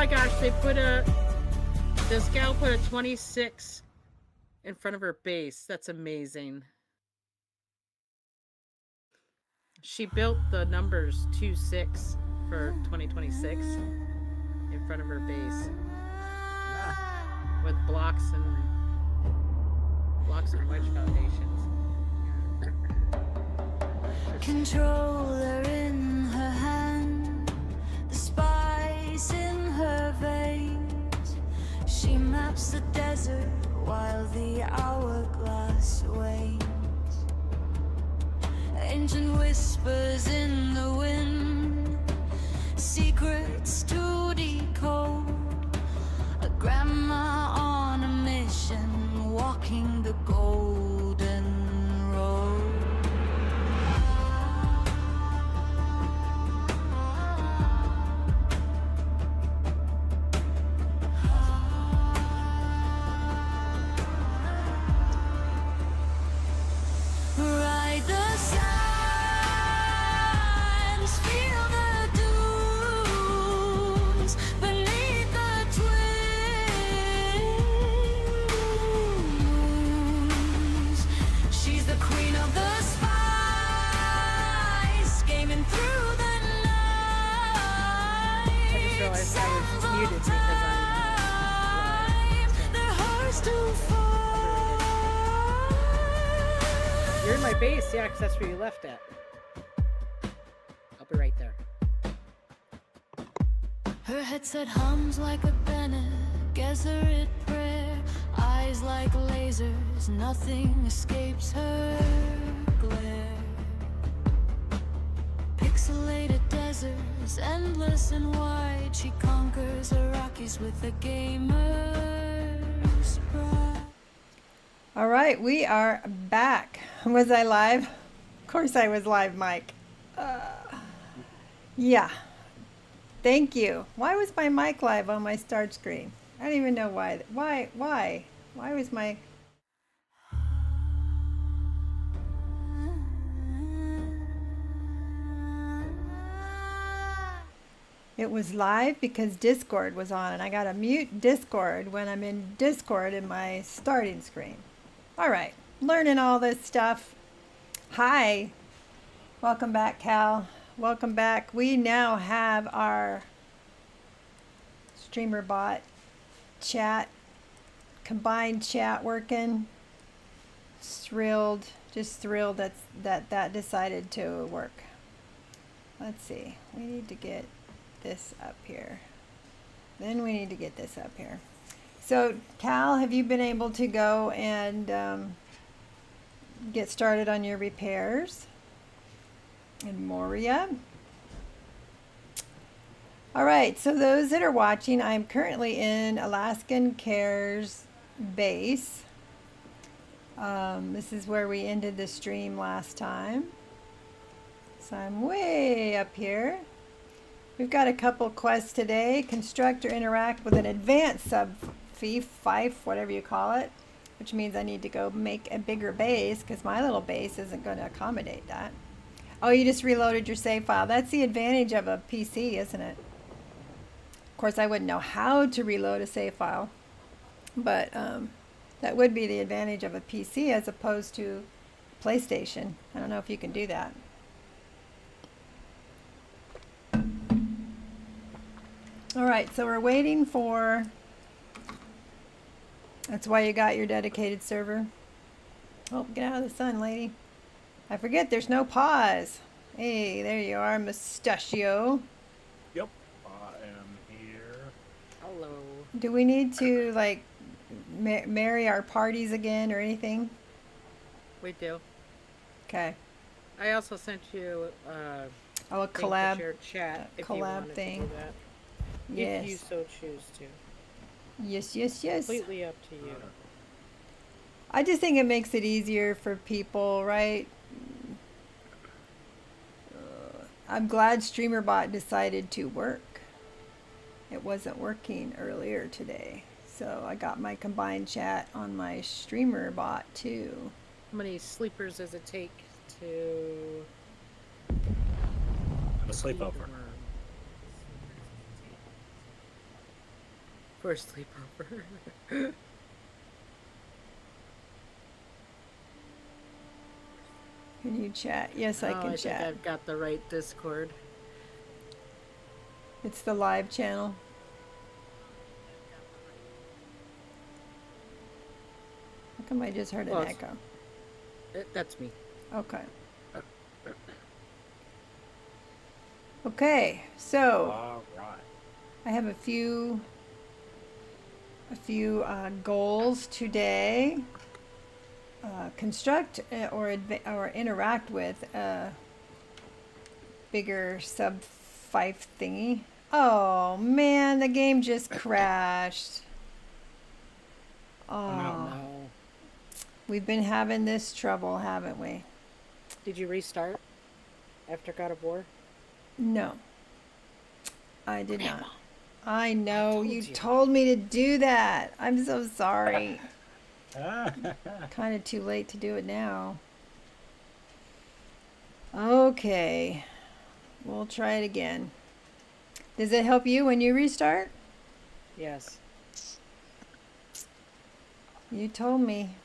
my gosh, this gal put a 26 in front of her base. That's amazing. She built the numbers 26 for 2026 in front of her base with blocks and wedge foundations. Controller in her hand, the spice in her veins. She maps the desert while the hourglass wanes. Ancient whispers in the wind, secrets to decode. A grandma on a mission, walking the golden road. Ride the sands, feel the dunes beneath the twin moons. She's the queen of the spice, gaming through the night. I just realized I was muted because I'm live. They're hers to find. You're in my base, yeah, because that's where you left at. I'll be right there. Her headset hums like a Bene Gesserit prayer. Eyes like lasers, nothing escapes her glare. Pixelated deserts, endless and wide. She conquers the Rockies with a gamer's pride. All right, we are back. Was I live? Of course I was live, Mike. Yeah. Thank you. Why was my mic live on my start screen? I don't even know why. Why was my... It was live because Discord was on, and I gotta mute Discord when I'm in Discord in my starting screen. All right, learning all this stuff. Hi, welcome back, Cal. Welcome back. We now have our StreamerBot chat, combined chat working. Thrilled, just thrilled that decided to work. Let's see, we need to get this up here. Then we need to get this up here. So, Cal, have you been able to go and get started on your repairs? And Moria. All right, so those that are watching, I'm currently in Alaskan Cares base. This is where we ended the stream last time. So I'm way up here. We've got a couple quests today. Construct or interact with an advanced fief, whatever you call it, which means I need to go make a bigger base because my little base isn't going to accommodate that. Oh, you just reloaded your save file. That's the advantage of a PC, isn't it? Of course, I wouldn't know how to reload a save file, but that would be the advantage of a PC as opposed to PlayStation. I don't know if you can do that. All right, so we're waiting for... That's why you got your dedicated server. Oh, get out of the sun, lady. I forget there's no pause. Hey, there you are, Mustachio. Yep, I am here. Hello. Do we need to, like, marry our parties again or anything? We do. Okay. I also sent you Oh, a thing to collab. share chat if you collab wanted thing. to do that. Yes. If you so choose to. Yes, yes, yes. Completely up to you. I just think it makes it easier for people, right? I'm glad StreamerBot decided to work. It wasn't working earlier today. So I got my combined chat on my StreamerBot too. How many sleepers does it take to... I'm a sleepover. for a sleepover. Can you chat? Yes, I Oh, can I chat. think I've got the right Discord. It's the live channel. How come I just heard an Well, it's- echo? That's me. Okay. Okay, so All right. I have a few goals today. Construct or interact with a bigger sub 5 thingy. Oh man, the game just crashed. Oh, No. we've been having this trouble, haven't we? Did you restart after God of War? No, I did not. I know told you you. told me to do that. I'm so sorry. Ah, Kind of too late to do it now. Okay, we'll try it again. Does it help you when you restart? Yes. You told me.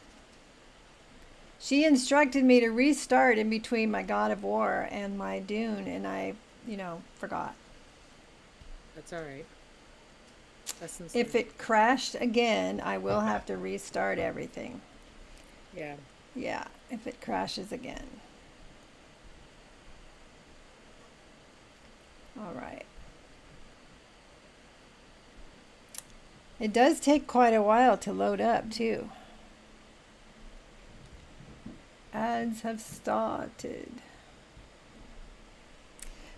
She instructed me to restart in between my God of War and my Dune, and I, forgot. That's alright. Lessons If learned. it crashed again, I will have to restart everything. Yeah. Yeah, if it crashes again. All right. It does take quite a while to load up, too. Ads have started.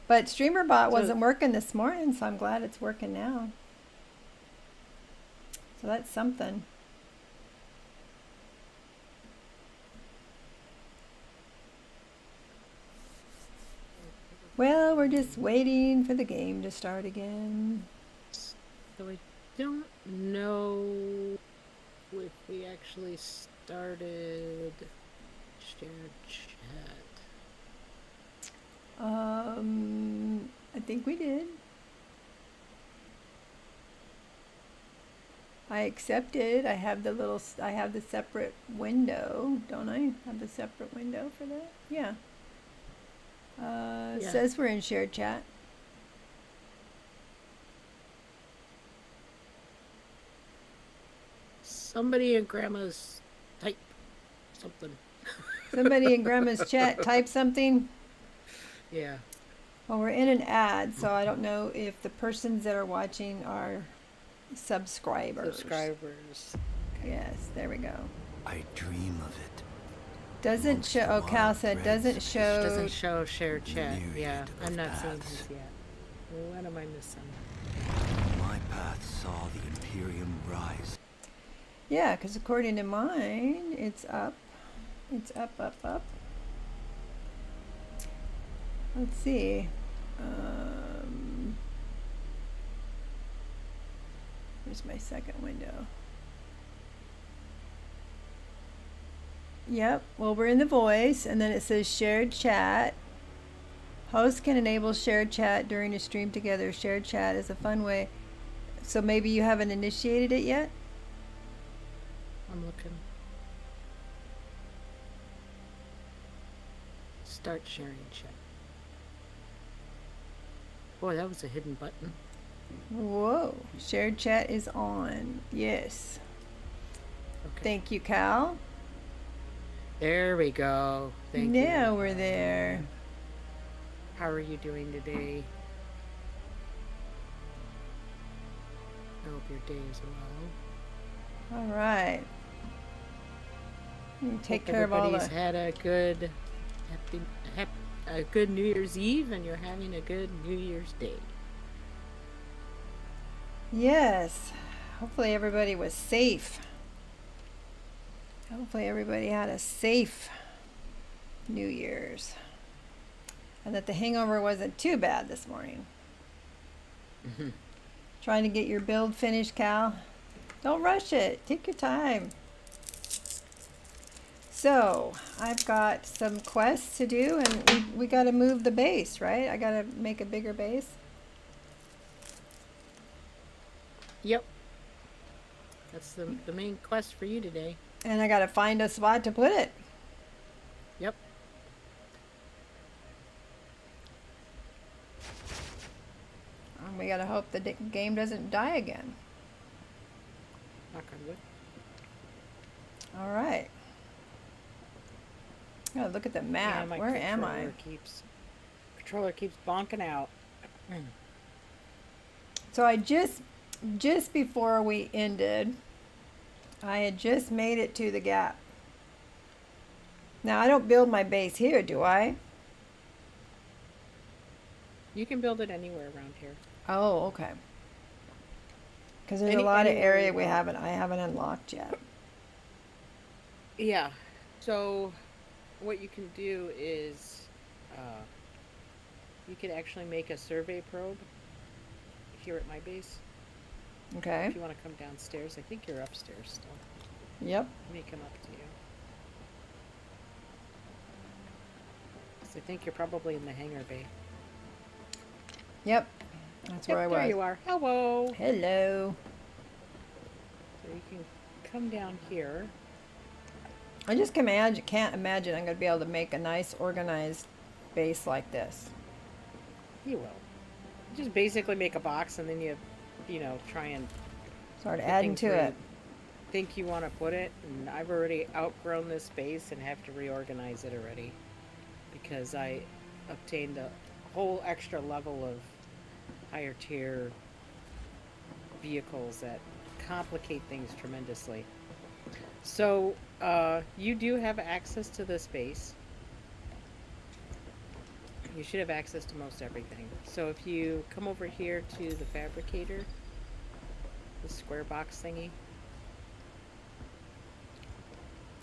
But StreamerBot wasn't working this morning, so I'm glad it's working now. So that's something. Well, we're just waiting for the game to start again. So I don't know if we actually started shared chat. I think we did. I accepted. I have I have the separate window, don't I? Have the separate window for that? Yeah. It Yeah. says we're in shared chat. Somebody in Grandma's type something. Somebody in Grandma's chat type something. Yeah. Well, we're in an ad, so I don't know if the persons that are watching are subscribers. Subscribers. Yes, there we go. I dream of it. Doesn't Amongst show. the Oh, Cal wild said threads doesn't of show. Doesn't show shared chat. myriad Yeah, of I'm not seeing paths. his yet. What am I missing? My path saw the Imperium rise. Yeah, because according to mine, it's up. It's up, up, up. Let's see. Where's my second window? Yep. Well, we're in the voice, and then it says shared chat. Hosts can enable shared chat during a stream together. Shared chat is a fun way. So maybe you haven't initiated it yet? I'm looking. Start sharing chat. Boy, that was a hidden button. Whoa. Shared chat is on. Yes. Okay. Thank you, Cal. There we go. Thank you. Now we're there. How are you doing today? I hope your day is well. All right. You take Hope care of all everybody's the. had a good, a good New Year's Eve, and you're having a good New Year's Day. Yes. Hopefully everybody was safe. Hopefully everybody had a safe New Year's. And that the hangover wasn't too bad this morning. Trying to get your build finished, Cal. Don't rush it. Take your time. So, I've got some quests to do, and we got to move the base, right? I got to make a bigger base. Yep. That's the main quest for you today. And I gotta find a spot to put it. Yep. And we gotta hope the game doesn't die again. Knock on wood. All right. Gotta look at the map. Yeah, my Where am I? Controller keeps bonking out. So I just before we ended, I had just made it to the gap. Now I don't build my base here, do I? You can build it anywhere around here. Oh, okay. Because there's a Any- lot of anywhere area you I haven't unlocked yet. Yeah. So, what you can do is, you could actually make a survey probe here at my base. Okay. If you want to come downstairs, I think you're upstairs still. Yep. Let me come up to you. 'Cause I think you're probably in the hangar bay. Yep. That's where I was. There you are. Hello. Hello. So you can come down here. I just can't imagine I'm going to be able to make a nice organized base like this. You will. Just basically make a box and then you know, try and Start put adding things to where it. you think you want to put it. And I've already outgrown this space and have to reorganize it already because I obtained a whole extra level of higher tier vehicles that complicate things tremendously. So you do have access to this base. You should have access to most everything. So if you come over here to the fabricator, the square box thingy,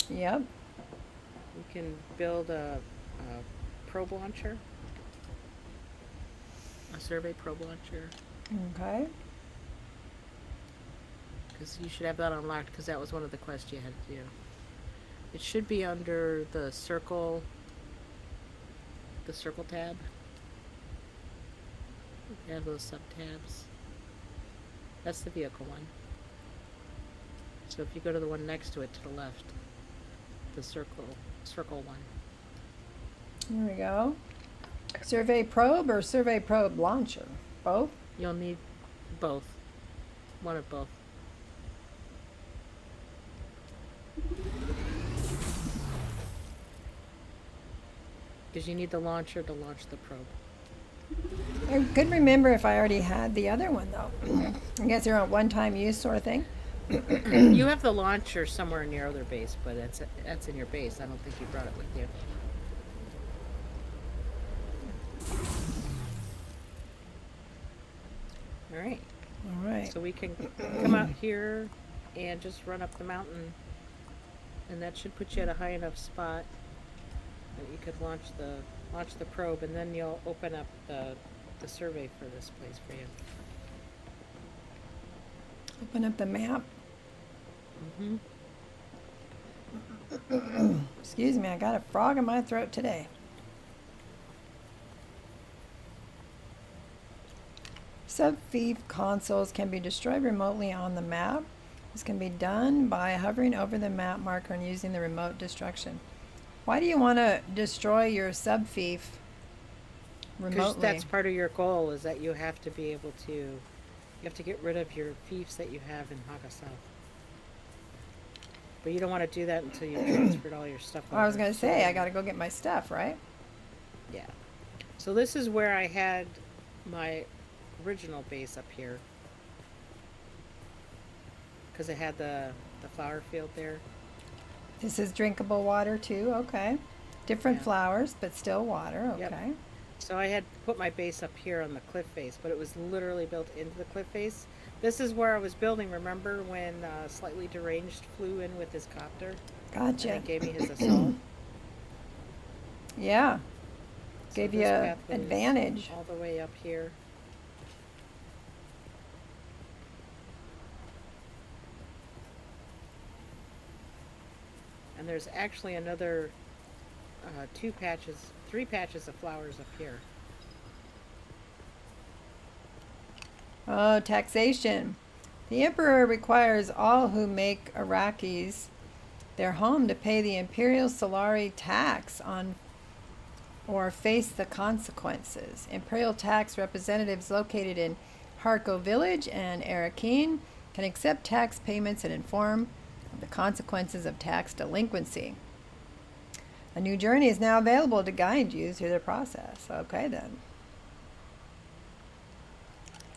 Yep. you can build a probe launcher, a survey probe launcher, Okay. because you should have that unlocked because that was one of the quests you had to do. It should be under the circle tab. You have those sub tabs. That's the vehicle one. So if you go to the one next to it to the left, the circle one. Here we go. Survey probe or survey probe launcher? Both? You'll need both. One of both. Because you need the launcher to launch the probe. I couldn't remember if I already had the other one though. I guess they're on one-time use sort of thing. You have the launcher somewhere in your other base, but that's in your base. I don't think you brought it with you. All right. All right. So we can come out here and just run up the mountain, and that should put you at a high enough spot that you could launch the probe, and then you'll open up the survey for this place for you. Open up the map. Mm-hmm. Excuse me, I got a frog in my throat today. Subfief consoles can be destroyed remotely on the map. This can be done by hovering over the map marker and using the remote destruction. Why do you want to destroy your subfief Because remotely? that's part of your goal, is that you have to be able to, you have to get rid of your fiefs that you have in Haga South. But you don't want to do that until you've transferred all your stuff Well, I was over. going to say, I got to go get my stuff, right? Yeah. So this is where I had my original base up here. Because it had the flower field there. This is drinkable water too, okay. Different Yeah. flowers, but still water, Yep. okay. So I had put my base up here on the cliff face, but it was literally built into the cliff face. This is where I was building. Remember when Slightly Deranged flew in with his copter? Gotcha. And gave me his assault? Yeah, So gave this you path a was advantage. all the way up here. And there's actually another three patches of flowers up here. Oh, taxation. The emperor requires all who make Arrakis their home to pay the imperial Solari tax on or face the consequences. Imperial tax representatives located in Harko Village and Arrakeen can accept tax payments and inform of the consequences of tax delinquency. A new journey is now available to guide you through the process. Okay then.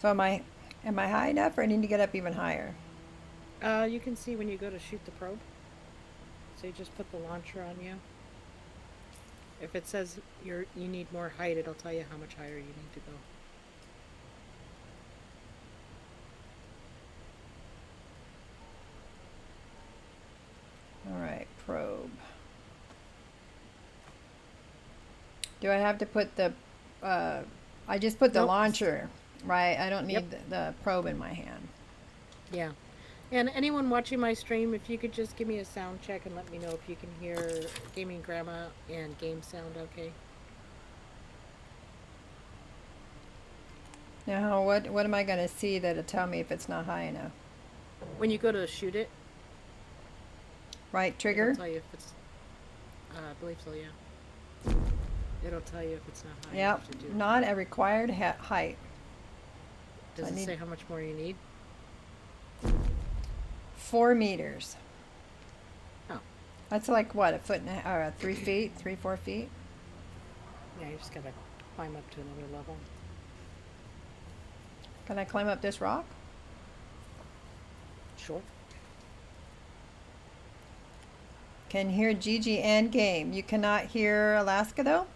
So am I high enough, or I need to get up even higher? You can see when you go to shoot the probe. So you just put the launcher on you. If it says you need more height, it'll tell you how much higher you need to go. All right, probe. Do I have to put the, I just put the Nope. launcher, right? I don't need Yep. the probe in my hand. Yeah. And anyone watching my stream, if you could just give me a sound check and let me know if you can hear Gaming Grandma and game sound okay. Now, what am I going to see that'll tell me if it's not high enough? When you go to shoot it, Right trigger? it'll tell you if it's, I believe so, yeah. It'll tell you if it's not high Yep, enough to do it. not a required height. Does I it need- say how much more you need? 4 meters. Oh. That's like what, a foot and a, or 3 feet, 4 feet? Yeah, you just gotta climb up to another level. Can I climb up this rock? Sure. Can hear Gigi and game. You cannot hear Alaska though?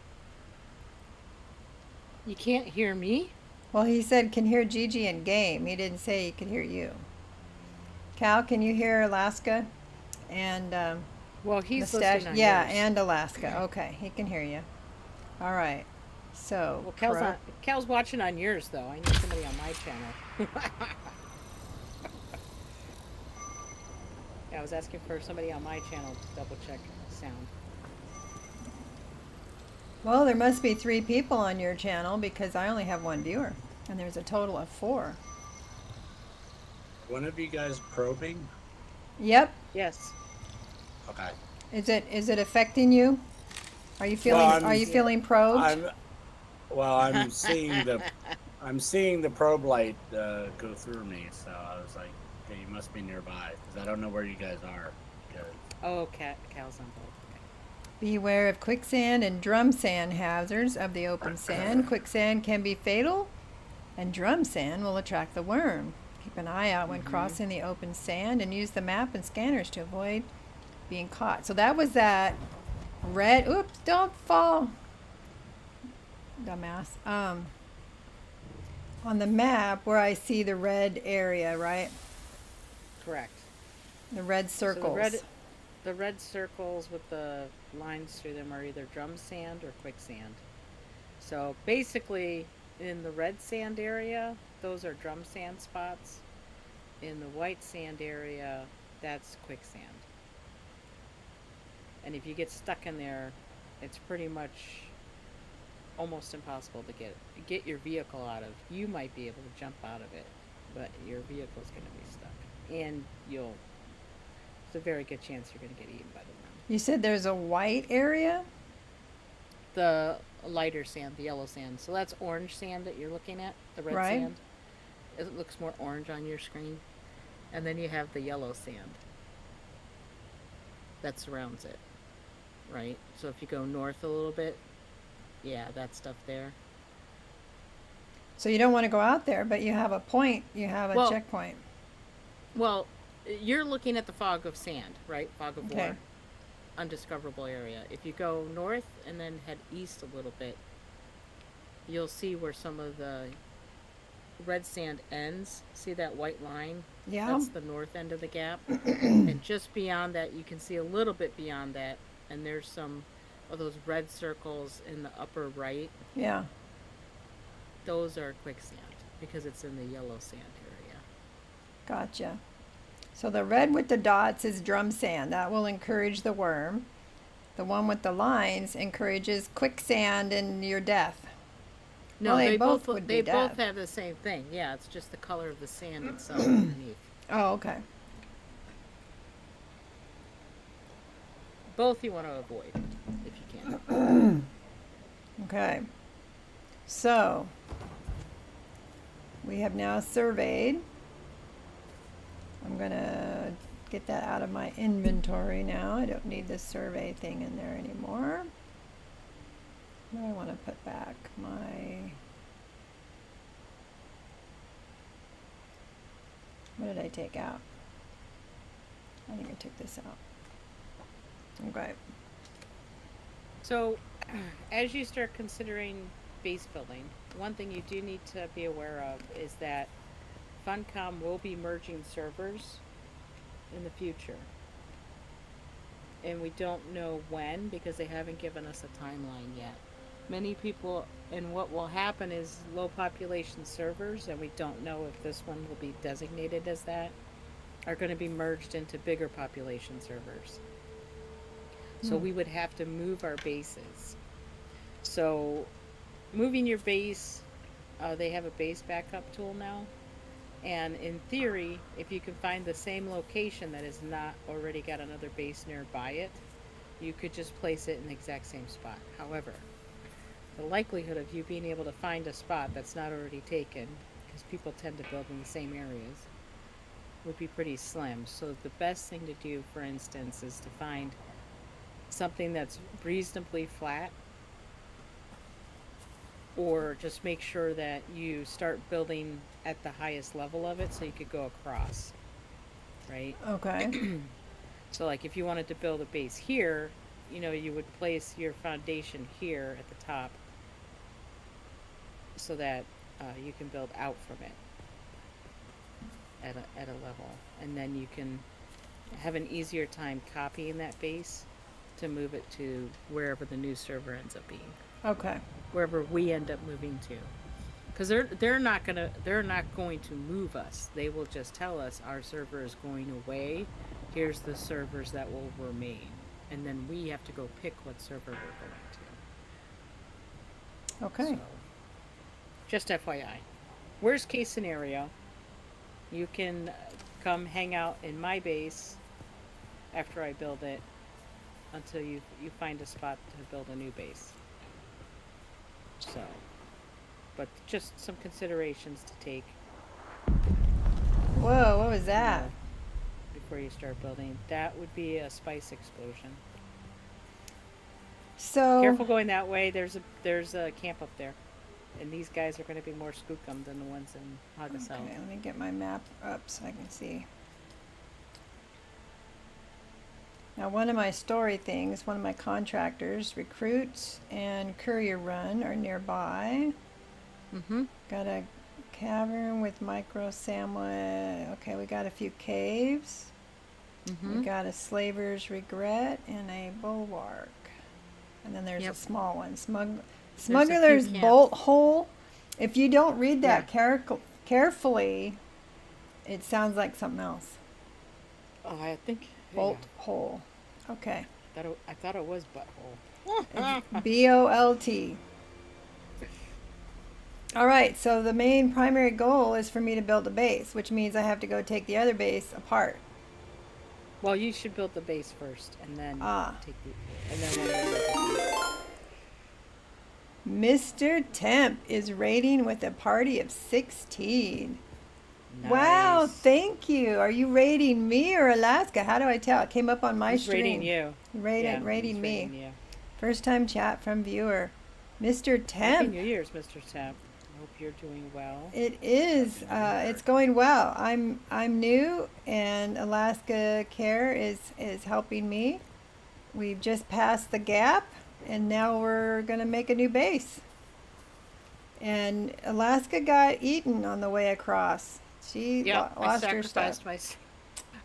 You can't hear me? Well, he said can hear Gigi and game. He didn't say he could hear you. Cal, can you hear Alaska and Well, he's Mustache? listening on Yeah, yours. and Alaska. Okay, he can hear you. All right. So, Well, Cal's watching on yours, though. I need somebody on my channel. Yeah, I was asking for somebody on my channel to double check sound. well, there must be 3 people on your channel because I only have 1 viewer, and there's a total of 4. One of you guys probing? Yep. Yes. Okay. Is it affecting you? Are you feeling I'm- feeling probed? I'm seeing the probe light go through me, so I was like, okay, you must be nearby because I don't know where you guys are. Because Oh, Cal's on both. Okay. Beware of quicksand and drum sand hazards of the open sand. Quicksand can be fatal, and drum sand will attract the worm. Keep an eye out when crossing the open sand and use the map and scanners to avoid being caught. So that was that red. Oops, don't fall. Dumbass. On the map where I see the red area, right? Correct. The red circles. So the red circles with the lines through them are either drum sand or quicksand. So basically, in the red sand area, those are drum sand spots. In the white sand area, that's quicksand. And if you get stuck in there, it's pretty much almost impossible to get your vehicle out of. You might be able to jump out of it, but your vehicle's going to be stuck. And there's a very good chance you're going to get eaten by the worm. You said there's a white area? The lighter sand, the yellow sand. So that's orange sand that you're looking at, the red Right. sand. It looks more orange on your screen. And then you have the yellow sand that surrounds it, right? So if you go north a little bit, yeah, that stuff there. So you don't want to go out there, but you have a point, you have a Well, checkpoint. Well, you're looking at the fog of sand, right? Fog of Okay. war. Undiscoverable area. If you go north and then head east a little bit, you'll see where some of the red sand ends. See that white line? Yeah. That's the north end of the gap. And just beyond that, you can see a little bit beyond that, and there's some of those red circles in the upper right. Yeah. Those are quicksand because it's in the yellow sand area. Gotcha. So the red with the dots is drum sand. That will encourage the worm. The one with the lines encourages quicksand and your death. No, Well, they they both both would they be both death. have the same thing. Yeah, it's just the color of the sand itself underneath. Oh, okay. Both you want to avoid if you can. Okay. So, we have now surveyed. I'm going to get that out of my inventory now. I don't need the survey thing in there anymore. What do I want to put back? What did I take out? I think I took this out. Okay. So, as you start considering base building, one thing you do need to be aware of is that Funcom will be merging servers in the future. And we don't know when because they haven't given us a timeline yet. Many people, and what will happen is low population servers, and we don't know if this one will be designated as that, are going to be merged into bigger population servers. So we would have to move our bases. So moving your base, they have a base backup tool now. And in theory, if you can find the same location that has not already got another base nearby it, you could just place it in the exact same spot. However, the likelihood of you being able to find a spot that's not already taken, because people tend to build in the same areas, would be pretty slim. So the best thing to do, for instance, is to find something that's reasonably flat, or just make sure that you start building at the highest level of it so you could go across, right? Okay. So like if you wanted to build a base here, you know, you would place your foundation here at the top so that you can build out from it at a level, and then you can have an easier time copying that base to move it to wherever the new server ends up being, Okay. wherever we end up moving to, because they're not going to move us. They will just tell us our server is going away. Here's the servers that will remain, and then we have to go pick what server we're going to. Okay. So, just FYI. Worst case scenario, you can come hang out in my base after I build it until you find a spot to build a new base. So, but just some considerations to take Whoa, what was that? before you start building. That would be a spice explosion. So, Careful going that way. There's a camp up there, and these guys are going to be more skookum than the ones in Hagasel. okay, let me get my map up so I can see. Now, one of my story things, one of my contractors, Recruits and Courier Run are nearby. Mm-hmm. Got a cavern with micro sandwich. Okay, we got a few caves. Mm-hmm. We got a Slaver's Regret and a Bulwark. And then there's Yep. a small one. a few Smuggler's camps. Bolt Hole. If you don't read that carefully, it sounds like something else. Oh, I think Bolt Hole. Okay. I thought it was butthole. BOLT. All right, so the main primary goal is for me to build a base, which means I have to go take the other base apart. Well, you should build the base first, and then take the, and then we'll Mr. Temp is raiding with a party of 16. Wow, Nice. thank you. Are you raiding me or Alaska? How do I tell? It came up on my He's stream. rating you. Rating Yeah, he's me. rating you. First time chat from viewer. Mr. Happy Temp. New Year's, Mr. Temp. I hope you're doing well. It is. It's going well. I'm new, and Alaska Care is helping me. We've just passed the gap, and now we're gonna make a new base. And Alaska got eaten on the way across. She Yeah, I lost her sacrificed stuff. myself.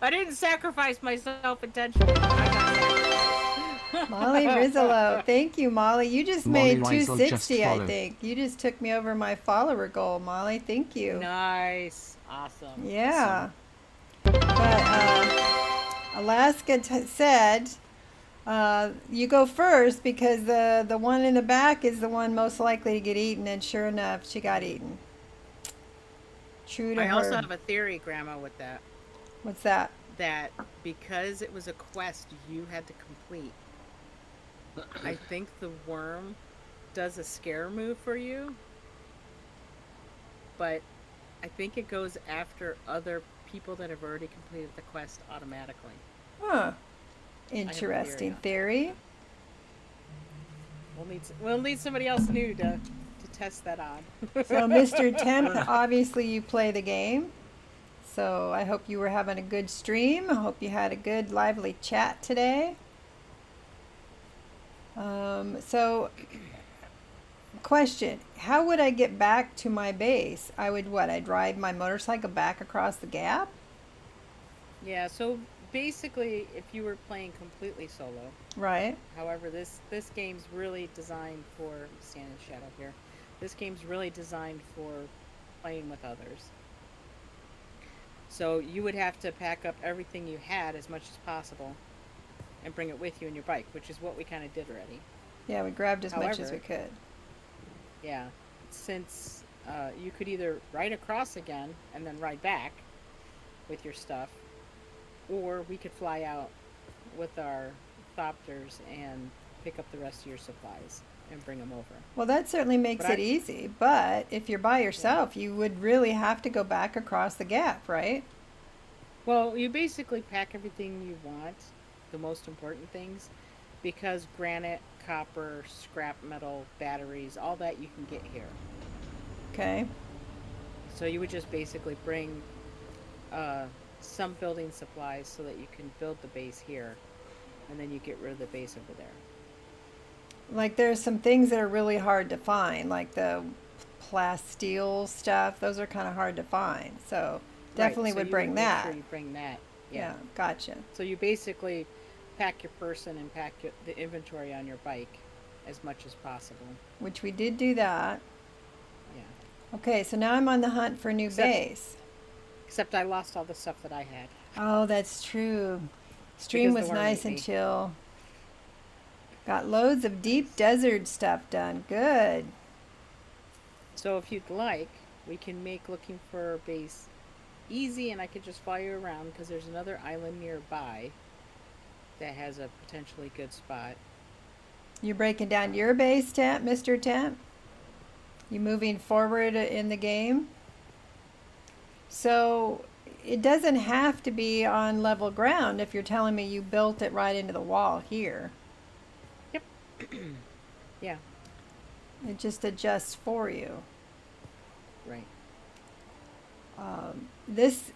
I didn't sacrifice myself intentionally. I got sacrificed. Molly Rizzolo, thank you, Molly. You just Molly made Rizzle 260, just I followed. think. You just took me over my follower goal, Molly. Thank you. Nice. Awesome. Yeah. But Alaska said, you go first because the one in the back is the one most likely to get eaten, and sure enough, she got eaten. True to I her. also have a theory, Grandma, with that. What's that? that because it was a quest you had to complete, I think the worm does a scare move for you, but I think it goes after other people that have already completed the quest automatically. Huh. a theory Interesting on it. theory. We'll need somebody else new to test that on. So, Mr. Temp, obviously you play the game. So, I hope you were having a good stream. I hope you had a good, lively chat today. So, question: how would I get back to my base? I would what? I'd ride my motorcycle back across the gap. Yeah, so basically if you were playing completely solo, Right. however this game's really designed for stand in shadow here. This game's really designed for playing with others. So you would have to pack up everything you had as much as possible and bring it with you in your bike, which is what we kind of did already. Yeah, we grabbed as much as we However, could. Yeah, since you could either ride across again and then ride back with your stuff, or we could fly out with our thopters and pick up the rest of your supplies and bring them over. Well, that certainly makes But it I, easy. But if you're by yeah. yourself, you would really have to go back across the gap, right? Well, you basically pack everything you want, the most important things, because granite, copper, scrap metal, batteries, all that you can get here. Okay. So you would just basically bring some building supplies so that you can build the base here, and then you get rid of the base over there. Like there's some things that are really hard to find, like the plasteel stuff. Those are kind of hard to find. So Right. definitely So would you bring would make that. sure you bring that. Yeah, Yeah. gotcha. So you basically pack your person and pack the inventory on your bike as much as possible. Which we did do that. Yeah. Okay, so now I'm on the hunt for a new Except base. except I lost all the stuff that I had Oh, that's true. Stream because the was worm nice ate and me. chill. Got loads of deep desert stuff done. Good. So if you'd like, we can make looking for a base easy, and I could just fly you around because there's another island nearby that has a potentially good spot. You breaking down your base, Temp, Mr. Temp? You moving forward in the game? So it doesn't have to be on level ground if you're telling me you built it right into the wall here. Yep. Yeah. It just adjusts for you. Right. This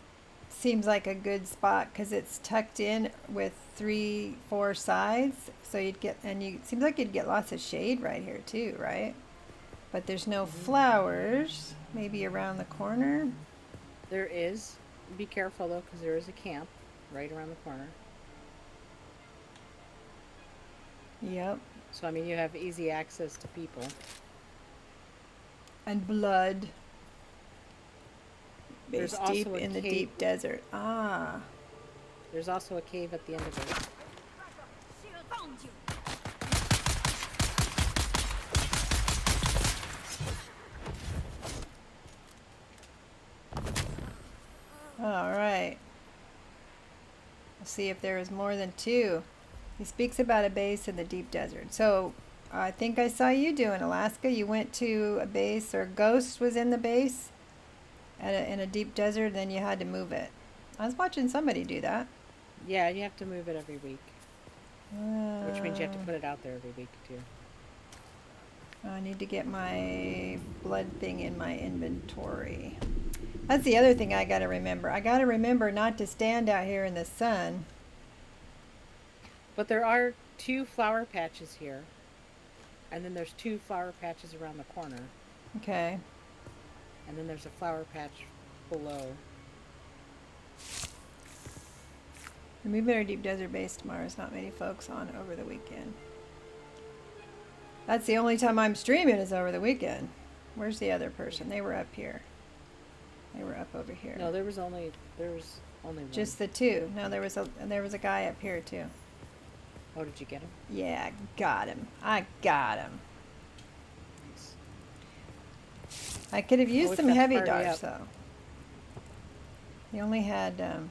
seems like a good spot because it's tucked in with 3-4 sides. So you'd get, and you, it seems like you'd get lots of shade right here too, right? But there's no flowers. Maybe around the corner. There is. Be careful though, because there is a camp right around the corner. Yep. So I mean, you have easy access to people. And blood. There's Base also deep a in the cave. deep desert. Ah. There's also a cave at the end of it. All right. We'll see if there is more than 2. He speaks about a base in the deep desert. So I think I saw you do in Alaska. You went to a base, or Ghost was in the base in a deep desert, and then you had to move it. I was watching somebody do that. Yeah, you have to move it every week, which means you have to put it out there every week too. I need to get my blood thing in my inventory. That's the other thing I got to remember. I got to remember not to stand out here in the sun. But there are 2 flower patches here, and then there's 2 flower patches around the corner, Okay. and then there's a flower patch below. We're moving our deep desert base tomorrow. There's not many folks on over the weekend. That's the only time I'm streaming is over the weekend. Where's the other person? They were up here. They were up over here. No, there was only one. Just the 2. No, there was a guy up here too. Oh, did you get him? Yeah, got him. I got him. Nice. I could have used we've some got the heavy party darts up. though. He only had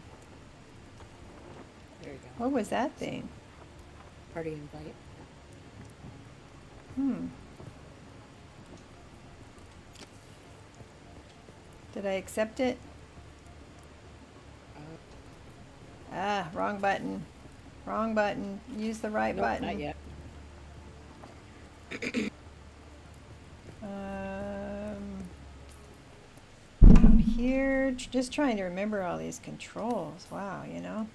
There you go. What was that thing? Party invite. Did I accept it? Ah, wrong button. Wrong button. Use the right Nope, button. not yet. Down here, just trying to remember all these controls. Wow, you know.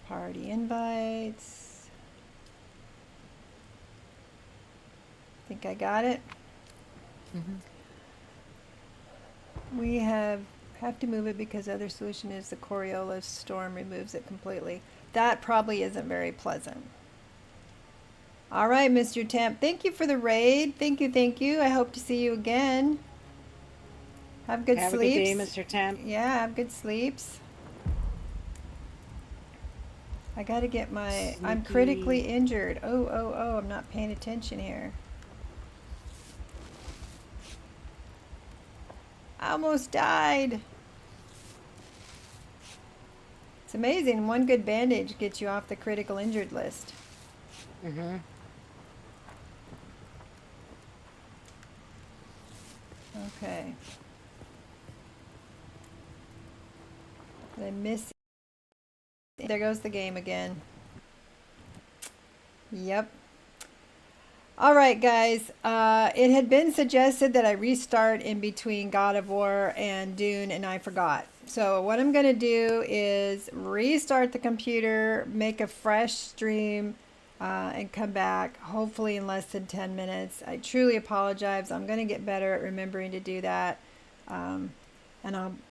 Party invites. Think I got it. We have to move it because other solution is the Coriolis storm removes it completely. That probably isn't very pleasant. All right, Mr. Temp. Thank you for the raid. Thank you, thank you. I hope to see you again. Have good Have sleeps. a good day, Mr. Temp. Yeah, have good sleeps. I gotta get my. I'm critically injured. Oh, I'm not paying attention here. I almost died. It's amazing. One good bandage gets you off the critical injured list. Mm-hmm. Okay. Did I miss? There goes the game again. Yep. All right, guys. It had been suggested that I restart in between God of War and Dune, and I forgot. So what I'm going to do is restart the computer, make a fresh stream, and come back, hopefully in less than 10 minutes. I truly apologize. I'm going to get better at remembering to do that. And I'll